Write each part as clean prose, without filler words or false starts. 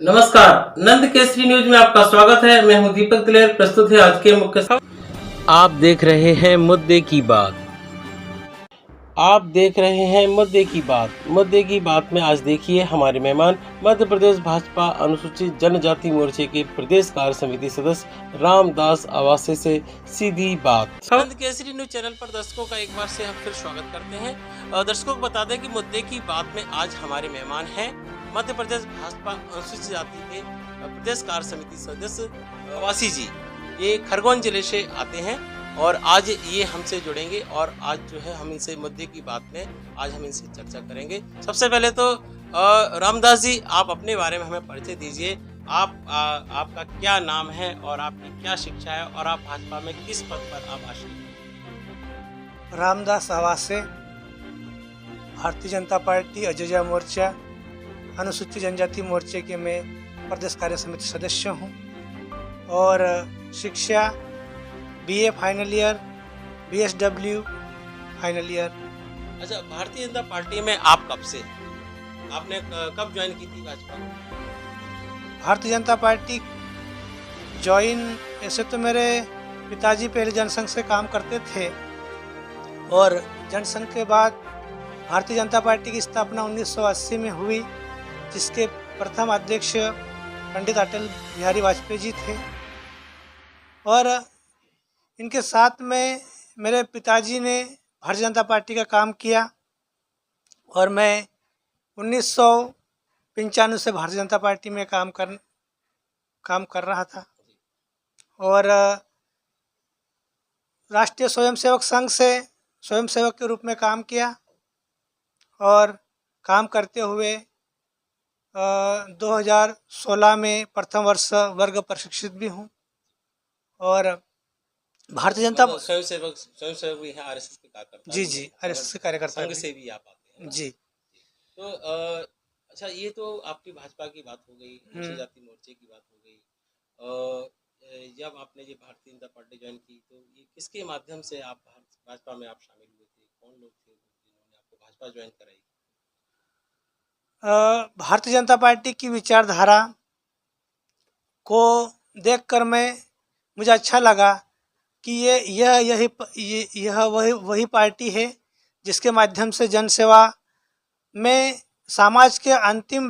नमस्कार, नंद केसरी न्यूज में आपका स्वागत है। मैं हूं दीपक दिलेर। प्रस्तुत है आज के मुख्य खबर। आप देख रहे हैं मुद्दे की बात। मुद्दे की बात में आज देखिए हमारे मेहमान मध्य प्रदेश भाजपा अनुसूचित जनजाति मोर्चे के प्रदेश कार्य समिति सदस्य रामदास आवासे से सीधी बात। नंद केसरी न्यूज चैनल पर दर्शकों का एक बार से हम फिर स्वागत करते हैं। दर्शकों को बता दें कि मुद्दे की बात में आज हमारे मेहमान हैं मध्य प्रदेश भाजपा अनुसूचित जाति के प्रदेश कार्य समिति सदस्य आवासी जी। ये खरगोन जिले से आते हैं और आज ये हमसे जुड़ेंगे और आज जो है हम इनसे मुद्दे की बात में आज हम इनसे चर्चा करेंगे। सबसे पहले तो रामदास जी, आप अपने बारे में हमें परिचय दीजिए। आपका क्या नाम है और आपकी क्या शिक्षा है और आप भाजपा में किस पद पर आप आश्रित हैं? रामदास आवासे, भारतीय जनता पार्टी अजजा मोर्चा अनुसूचित जनजाति मोर्चे के मैं प्रदेश कार्य समिति सदस्य हूँ और शिक्षा BA final year, BSW final year. अच्छा, भारतीय जनता पार्टी में आप कब से, आपने कब ज्वाइन की थी भाजपा? भारतीय जनता पार्टी ज्वाइन, ऐसे तो मेरे पिताजी पहले जनसंघ से काम करते थे और जनसंघ के बाद भारतीय जनता पार्टी की स्थापना 1980 में हुई, जिसके प्रथम अध्यक्ष पंडित अटल बिहारी वाजपेयी जी थे और इनके साथ में मेरे पिताजी ने भारतीय जनता पार्टी का काम किया और मैं 1995 से भारतीय जनता पार्टी में काम कर रहा था और राष्ट्रीय स्वयंसेवक संघ से स्वयंसेवक के रूप में काम किया और काम करते हुए 2016 में प्रथम वर्ष वर्ग प्रशिक्षित भी हूँ और भारतीय जनता स्वयंसेवक भी हैं, आरएसएस के कार्यकर्ता। जी आरएसएस के कार्यकर्ता संघ से भी आप आते हैं जी। तो अच्छा, ये तो आपकी भाजपा की बात हो गई, अनुसूचित जाति मोर्चे की बात हो गई। जब आपने ये भारतीय जनता पार्टी ज्वाइन की तो ये किसके माध्यम से आप भाजपा में आप शामिल हुए थे? कौन लोग थे जिन्होंने आपको भाजपा ज्वाइन कराई? भारतीय जनता पार्टी की विचारधारा को देखकर मुझे अच्छा लगा कि यह वही पार्टी है जिसके माध्यम से जनसेवा में समाज के अंतिम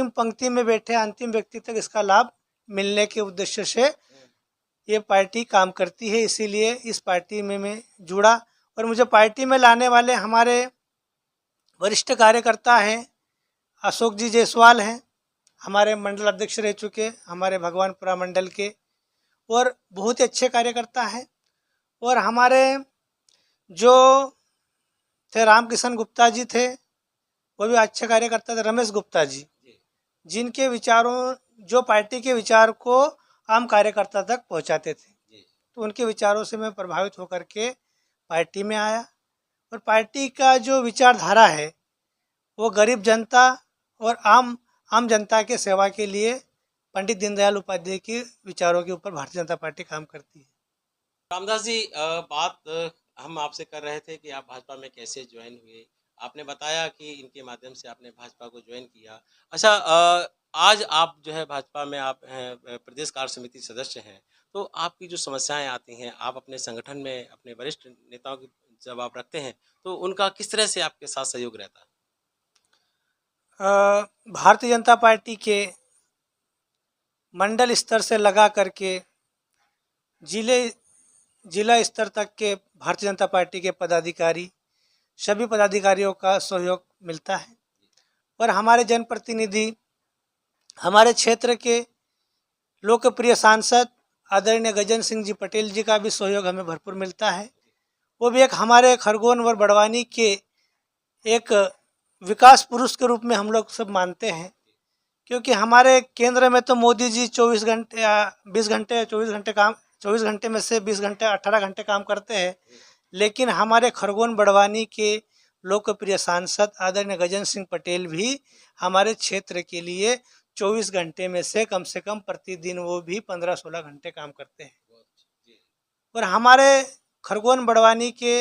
पंक्ति में बैठे अंतिम व्यक्ति तक इसका लाभ मिलने के उद्देश्य से ये पार्टी काम करती है। इसीलिए इस पार्टी में मैं जुड़ा और मुझे पार्टी में लाने वाले हमारे वरिष्ठ कार्यकर्ता हैं, अशोक जी जायसवाल हैं, हमारे मंडल अध्यक्ष रह चुके हमारे भगवानपुरा मंडल के और बहुत ही अच्छे कार्यकर्ता हैं। और हमारे जो थे रामकिशन गुप्ता जी थे, वो भी अच्छे कार्यकर्ता थे। रमेश गुप्ता जी, जिनके विचारों, जो पार्टी के विचार को आम कार्यकर्ता तक पहुंचाते थे, तो उनके विचारों से मैं प्रभावित होकर के पार्टी में आया और पार्टी का जो विचारधारा है वो गरीब जनता और आम जनता के सेवा के लिए पंडित दीनदयाल उपाध्याय के विचारों के ऊपर भारतीय जनता पार्टी काम करती है। रामदास जी, बात हम आपसे कर रहे थे कि आप भाजपा में कैसे ज्वाइन हुए। आपने बताया कि इनके माध्यम से आपने भाजपा को ज्वाइन किया। अच्छा, आज आप जो है भाजपा में आप हैं, प्रदेश कार्य समिति सदस्य हैं, तो आपकी जो समस्याएं आती हैं, आप अपने संगठन में अपने वरिष्ठ नेताओं की जब आप रखते हैं तो उनका किस तरह से आपके साथ सहयोग रहता है? भारतीय जनता पार्टी के मंडल स्तर से लगा करके जिला स्तर तक के भारतीय जनता पार्टी के पदाधिकारी, सभी पदाधिकारियों का सहयोग मिलता है और हमारे जनप्रतिनिधि, हमारे क्षेत्र के लोकप्रिय सांसद आदरणीय गजेंद्र सिंह जी पटेल जी का भी सहयोग हमें भरपूर मिलता है। वो भी एक हमारे खरगोन व बड़वानी के एक विकास पुरुष के रूप में हम लोग सब मानते हैं, क्योंकि हमारे केंद्र में तो मोदी जी 24 घंटे में से 20 घंटे 18 घंटे काम करते हैं, लेकिन हमारे खरगोन बड़वानी के लोकप्रिय सांसद आदरणीय गजेंद्र सिंह पटेल भी हमारे क्षेत्र के लिए 24 घंटे में से कम प्रतिदिन वो भी 15-16 घंटे काम करते हैं। और हमारे खरगोन बड़वानी के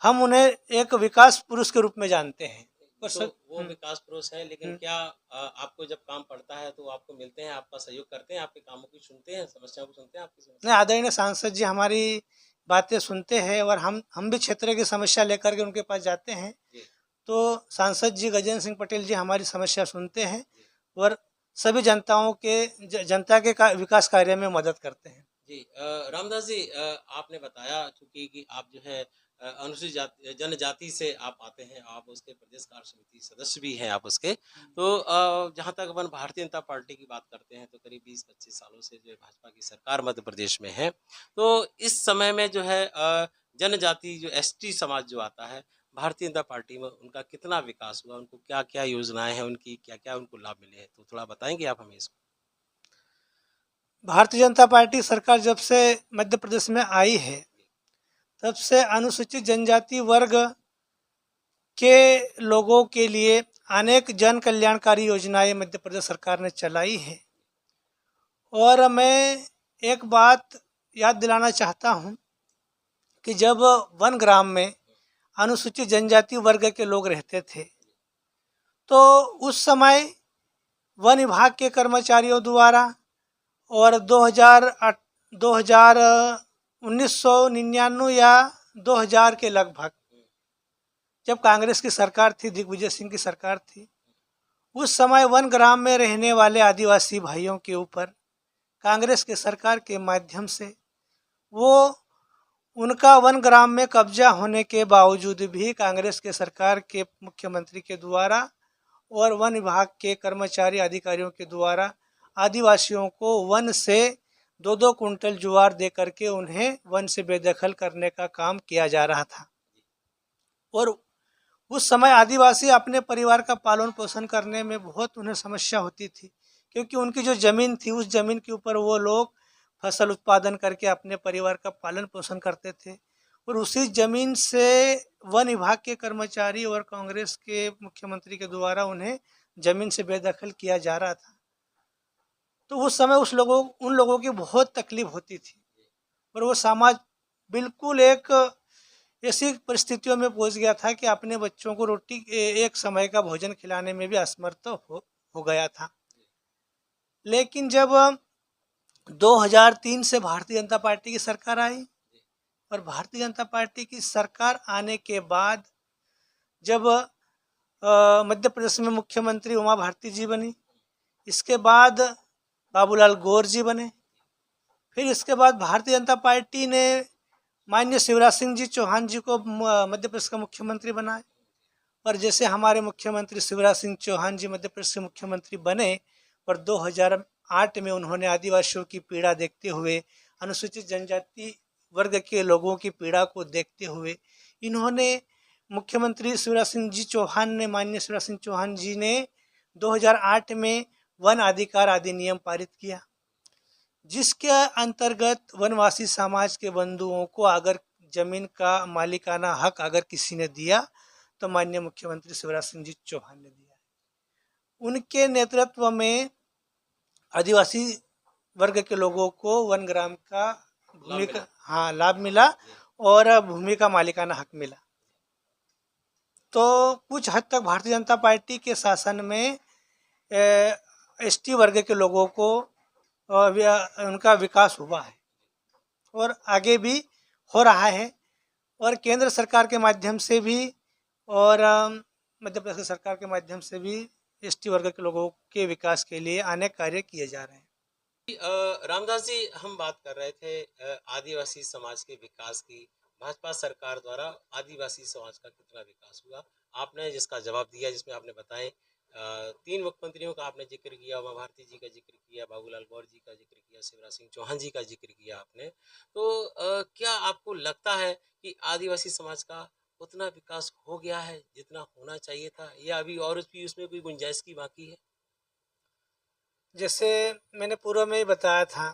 हम उन्हें एक विकास पुरुष के रूप में जानते हैं और तो सब वो विकास पुरुष है, लेकिन क्या आपको जब काम पड़ता है तो आपको मिलते हैं, आपका सहयोग करते हैं, आपके कामों की सुनते हैं, समस्याओं को सुनते हैं, आपकी समस्या? नहीं, आदरणीय सांसद जी हमारी बातें सुनते हैं और हम भी क्षेत्र की समस्या लेकर के उनके पास जाते हैं। जी, तो सांसद जी गजेंद्र सिंह पटेल जी हमारी समस्या सुनते हैं जी, और सभी जनताओं के जनता के विकास कार्य में मदद करते हैं। जी। रामदास जी, आपने बताया चूँकि कि आप जो है अनुसूचित जाति जनजाति से आप आते हैं, आप उसके प्रदेश कार्य समिति सदस्य भी हैं आप उसके। तो जहाँ तक अपन भारतीय जनता पार्टी की बात करते हैं तो करीब 20-25 सालों से जो है भाजपा की सरकार मध्य प्रदेश में है। तो इस समय में जो है जनजाति जो एसटी समाज जो आता है, भारतीय जनता पार्टी में उनका कितना विकास हुआ? उनको क्या-क्या योजनाएँ हैं उनकी, क्या-क्या उनको लाभ मिले हैं? तो थोड़ा बताएँगे आप हमें इसको? भारतीय जनता पार्टी सरकार जब से मध्य प्रदेश में आई है, तब से अनुसूचित जनजाति वर्ग के लोगों के लिए अनेक जन कल्याणकारी योजनाएं मध्य प्रदेश सरकार ने चलाई हैं। और मैं एक बात याद दिलाना चाहता हूं कि जब वन ग्राम में अनुसूचित जनजाति वर्ग के लोग रहते थे, तो उस समय वन विभाग के कर्मचारियों द्वारा और 1999 या 2000 के लगभग, जब कांग्रेस की सरकार थी, दिग्विजय सिंह की सरकार थी, उस समय वन ग्राम में रहने वाले आदिवासी भाइयों के ऊपर कांग्रेस के सरकार के माध्यम से वो उनका वन ग्राम में कब्जा होने के बावजूद भी कांग्रेस के सरकार के मुख्यमंत्री के द्वारा और वन विभाग के कर्मचारी अधिकारियों के द्वारा आदिवासियों को वन से 2-2 कुंटल ज्वार दे करके उन्हें वन से बेदखल करने का काम किया जा रहा था। और उस समय आदिवासी अपने परिवार का पालन पोषण करने में बहुत उन्हें समस्या होती थी, क्योंकि उनकी जो ज़मीन थी उस ज़मीन के ऊपर वो लोग फसल उत्पादन करके अपने परिवार का पालन पोषण करते थे। और उसी ज़मीन से वन विभाग के कर्मचारी और कांग्रेस के मुख्यमंत्री के द्वारा उन्हें ज़मीन से बेदखल किया जा रहा था। तो उस समय उन लोगों की बहुत तकलीफ होती थी और वो समाज बिल्कुल एक ऐसी परिस्थितियों में पहुंच गया था कि अपने बच्चों को रोटी एक समय का भोजन खिलाने में भी असमर्थ हो गया था। लेकिन जब 2003 से भारतीय जनता पार्टी की सरकार आई और भारतीय जनता पार्टी की सरकार आने के बाद जब मध्य प्रदेश में मुख्यमंत्री उमा भारती जी बनी, इसके बाद बाबूलाल गौर जी बने, फिर इसके बाद भारतीय जनता पार्टी ने माननीय शिवराज सिंह जी चौहान जी को मध्य प्रदेश का मुख्यमंत्री बनाए। और जैसे हमारे मुख्यमंत्री शिवराज सिंह चौहान जी मध्य प्रदेश के मुख्यमंत्री बने और 2008 में उन्होंने आदिवासियों की पीड़ा देखते हुए, अनुसूचित जनजाति वर्ग के लोगों की पीड़ा को देखते हुए, इन्होंने मुख्यमंत्री शिवराज सिंह जी चौहान ने माननीय शिवराज सिंह चौहान जी ने 2008 में वन अधिकार अधिनियम पारित किया, जिसके अंतर्गत वनवासी समाज के बंधुओं को अगर जमीन का मालिकाना हक अगर किसी ने दिया तो माननीय मुख्यमंत्री शिवराज सिंह जी चौहान ने दिया। उनके नेतृत्व में आदिवासी वर्ग के लोगों को वन ग्राम का भूमि का लाभ मिला और भूमि का मालिकाना हक मिला। तो कुछ हद तक भारतीय जनता पार्टी के शासन में एसटी वर्ग के लोगों को उनका विकास हुआ है और आगे भी हो रहा है। और केंद्र सरकार के माध्यम से भी और मध्य प्रदेश सरकार के माध्यम से भी एसटी वर्ग के लोगों के विकास के लिए अनेक कार्य किए जा रहे हैं। रामदास जी, हम बात कर रहे थे आदिवासी समाज के विकास की। भाजपा सरकार द्वारा आदिवासी समाज का कितना विकास हुआ? आपने जिसका जवाब दिया, जिसमें आपने बताए 3 मुख्यमंत्रियों का आपने जिक्र किया, उमा भारती जी का जिक्र किया, बाबूलाल गौर जी का जिक्र किया, शिवराज सिंह चौहान जी का जिक्र किया आपने। तो क्या आपको लगता है कि आदिवासी समाज का उतना विकास हो गया है जितना होना चाहिए था, या अभी और भी उसमें कोई गुंजाइश की बाकी है? जैसे मैंने पूर्व में ही बताया था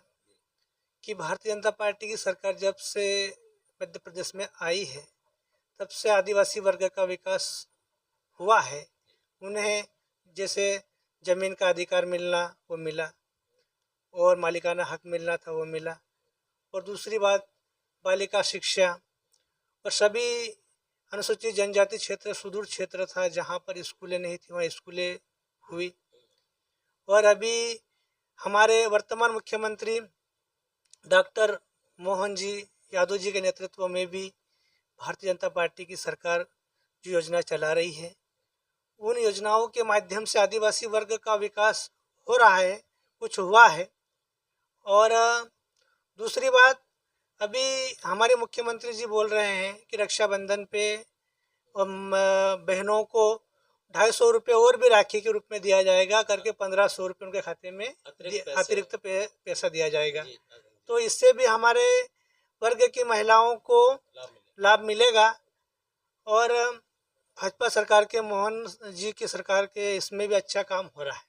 कि भारतीय जनता पार्टी की सरकार जब से मध्य प्रदेश में आई है, तब से आदिवासी वर्ग का विकास हुआ है। उन्हें जैसे जमीन का अधिकार मिलना वो मिला और मालिकाना हक मिलना था वो मिला। और दूसरी बात, बालिका शिक्षा और सभी अनुसूचित जनजाति क्षेत्र सुदूर क्षेत्र था, जहाँ पर स्कूलें नहीं थी वहाँ स्कूलें हुई। और अभी हमारे वर्तमान मुख्यमंत्री डॉक्टर मोहन जी यादव जी के नेतृत्व में भी भारतीय जनता पार्टी की सरकार जो योजना चला रही है, उन योजनाओं के माध्यम से आदिवासी वर्ग का विकास हो रहा है, कुछ हुआ है। और दूसरी बात, अभी हमारे मुख्यमंत्री जी बोल रहे हैं कि रक्षाबंधन पे बहनों को 250 रुपये और भी राखी के रूप में दिया जाएगा करके 1500 रुपये उनके खाते में अतिरिक्त पैसा दिया जाएगा। तो इससे भी हमारे वर्ग की महिलाओं को लाभ मिलेगा। और भाजपा सरकार के मोहन जी की सरकार के इसमें भी अच्छा काम हो रहा है।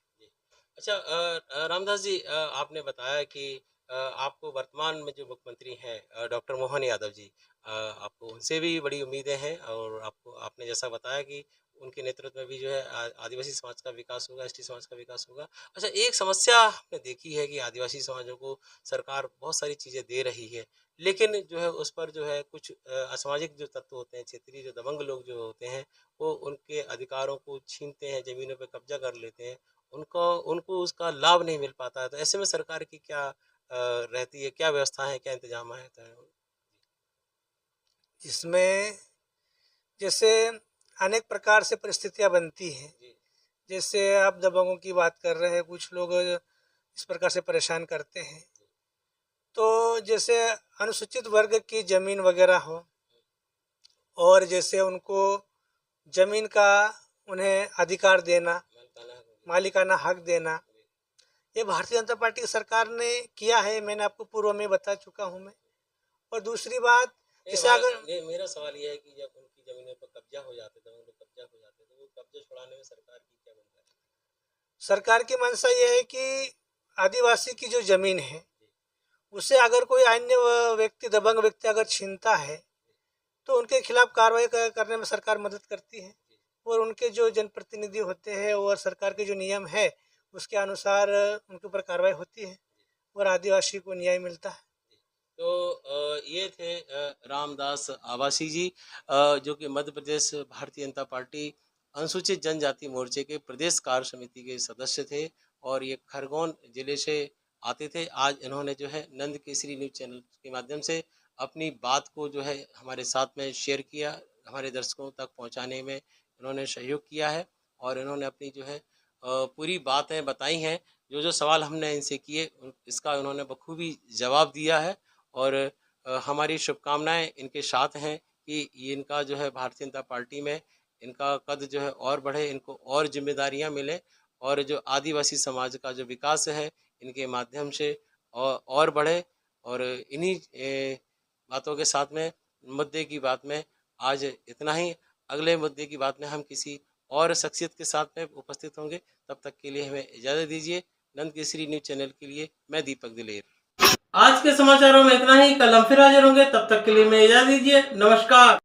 अच्छा, रामदास जी, आपने बताया कि आपको वर्तमान में जो मुख्यमंत्री हैं डॉक्टर मोहन यादव जी, आपको उनसे भी बड़ी उम्मीदें हैं और आपने जैसा बताया कि उनके नेतृत्व में भी जो है आदिवासी समाज का विकास होगा, एसटी समाज का विकास होगा। अच्छा, एक समस्या हमने देखी है कि आदिवासी समाजों को सरकार बहुत सारी चीज़ें दे रही है, लेकिन जो है उस पर जो है कुछ असामाजिक जो तत्व होते हैं, क्षेत्रीय जो दबंग लोग जो होते हैं, वो उनके अधिकारों को छीनते हैं, ज़मीनों पे कब्जा कर लेते हैं। उनको उसका लाभ नहीं मिल पाता है। तो ऐसे में सरकार की क्या रहती है, क्या व्यवस्था है, क्या इंतजाम है? इसमें जैसे अनेक प्रकार से परिस्थितियां बनती हैं। जैसे आप दबंगों की बात कर रहे हैं, कुछ लोग इस प्रकार से परेशान करते हैं। तो जैसे अनुसूचित वर्ग की ज़मीन वगैरह हो और जैसे उनको ज़मीन का उन्हें अधिकार देना, मालिकाना हक देना, ये भारतीय जनता पार्टी की सरकार ने किया है। मैंने आपको पूर्व में बता चुका हूँ मैं। और दूसरी बात, जैसे अगर मेरा सवाल यह है कि जब उनकी जमीनों पर कब्जा हो जाते थे, तो वो कब्जा छुड़ाने में सरकार की क्या भूमिका है? सरकार की मंशा ये है कि आदिवासी की जो ज़मीन है उसे अगर कोई अन्य व्यक्ति, दबंग व्यक्ति अगर छीनता है तो उनके खिलाफ कार्रवाई करने में सरकार मदद करती है। और उनके जो जनप्रतिनिधि होते हैं और सरकार के जो नियम है उसके अनुसार उनके ऊपर कार्रवाई होती है और आदिवासी को न्याय मिलता है। तो ये थे रामदास आवासी जी, जो कि मध्य प्रदेश भारतीय जनता पार्टी अनुसूचित जनजाति मोर्चे के प्रदेश कार्य समिति के सदस्य थे और ये खरगोन जिले से आते थे। आज इन्होंने जो है नंद केसरी न्यूज़ चैनल के माध्यम से अपनी बात को जो है हमारे साथ में शेयर किया, हमारे दर्शकों तक पहुंचाने में इन्होंने सहयोग किया है और इन्होंने अपनी जो है पूरी बातें बताई हैं। जो सवाल हमने इनसे किए इसका उन्होंने बखूबी जवाब दिया है और हमारी शुभकामनाएं इनके साथ हैं कि ये इनका जो है भारतीय जनता पार्टी में इनका कद जो है और बढ़े, इनको और जिम्मेदारियां मिलें और जो आदिवासी समाज का जो विकास है इनके माध्यम से और बढ़े। और इन्हीं बातों के साथ में मुद्दे की बात में आज इतना ही। अगले मुद्दे की बात में हम किसी और शख्सियत के साथ में उपस्थित होंगे। तब तक के लिए हमें इजाज़त दीजिए। नंद केसरी न्यूज़ चैनल के लिए मैं दीपक दिलेर। आज के समाचारों में इतना ही। कल हम फिर हाजिर होंगे, तब तक के लिए मैं इजाज़त दीजिए। नमस्कार।